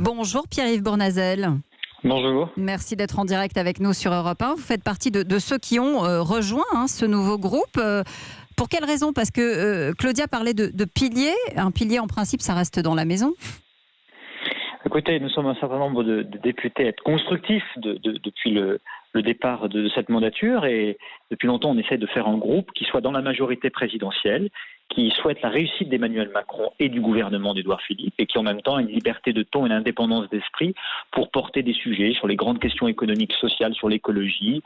Bonjour Pierre-Yves Bournazel. Bonjour. Merci d'être en direct avec nous sur Europe 1. Vous faites partie de ceux qui ont rejoint ce nouveau groupe. Pour quelle raison ? Parce que Claudia parlait de piliers. Un pilier, en principe, ça reste dans la maison. Écoutez, nous sommes un certain nombre de députés à être constructifs depuis le départ de cette mandature, et depuis longtemps on essaie de faire un groupe qui soit dans la majorité présidentielle, qui souhaite la réussite d'Emmanuel Macron et du gouvernement d'Édouard Philippe, et qui en même temps a une liberté de ton et une indépendance d'esprit pour porter des sujets sur les grandes questions économiques, sociales, sur l'écologie.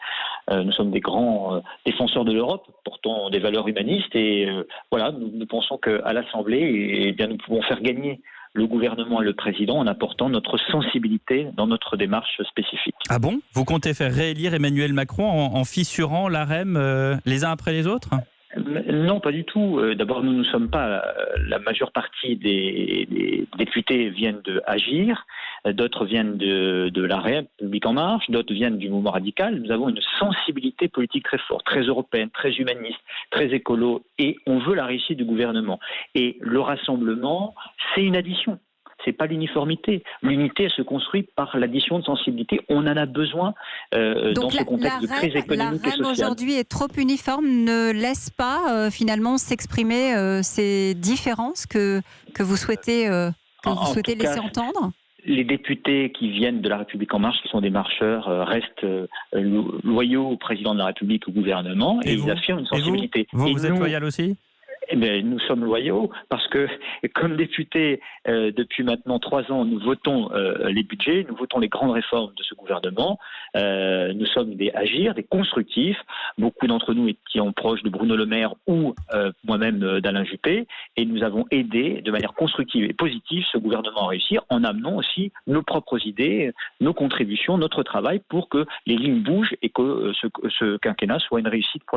Nous sommes des grands défenseurs de l'Europe, portant des valeurs humanistes, et voilà, nous pensons qu'à l'Assemblée, nous pouvons faire gagner le gouvernement et le président en apportant notre sensibilité dans notre démarche spécifique. Ah bon ? Vous comptez faire réélire Emmanuel Macron en fissurant l'AREM les uns après les autres ? Non, pas du tout. D'abord, nous ne sommes pas... La majeure partie des députés viennent de Agir, d'autres viennent de la République En Marche, d'autres viennent du mouvement radical. Nous avons une sensibilité politique très forte, très européenne, très humaniste, très écolo, et on veut la réussite du gouvernement. Et le rassemblement, c'est une addition. C'est pas l'uniformité. L'unité, elle se construit par l'addition de sensibilité. On en a besoin dans ce contexte de crise économique et sociale. La REM aujourd'hui est trop uniforme, ne laisse pas finalement s'exprimer ces différences que vous souhaitez, laisser entendre. Les députés qui viennent de la République En Marche, qui sont des marcheurs, restent loyaux au président de la République, au gouvernement, et ils affirment une sensibilité. Vous êtes loyal aussi ? Eh bien, nous sommes loyaux parce que, comme députés, depuis maintenant 3 ans, nous votons les budgets, nous votons les grandes réformes de ce gouvernement. Nous sommes des Agir, des constructifs. Beaucoup d'entre nous étions proches de Bruno Le Maire ou moi-même d'Alain Juppé. Et nous avons aidé de manière constructive et positive ce gouvernement à réussir en amenant aussi nos propres idées, nos contributions, notre travail pour que les lignes bougent et que ce quinquennat soit une réussite pour la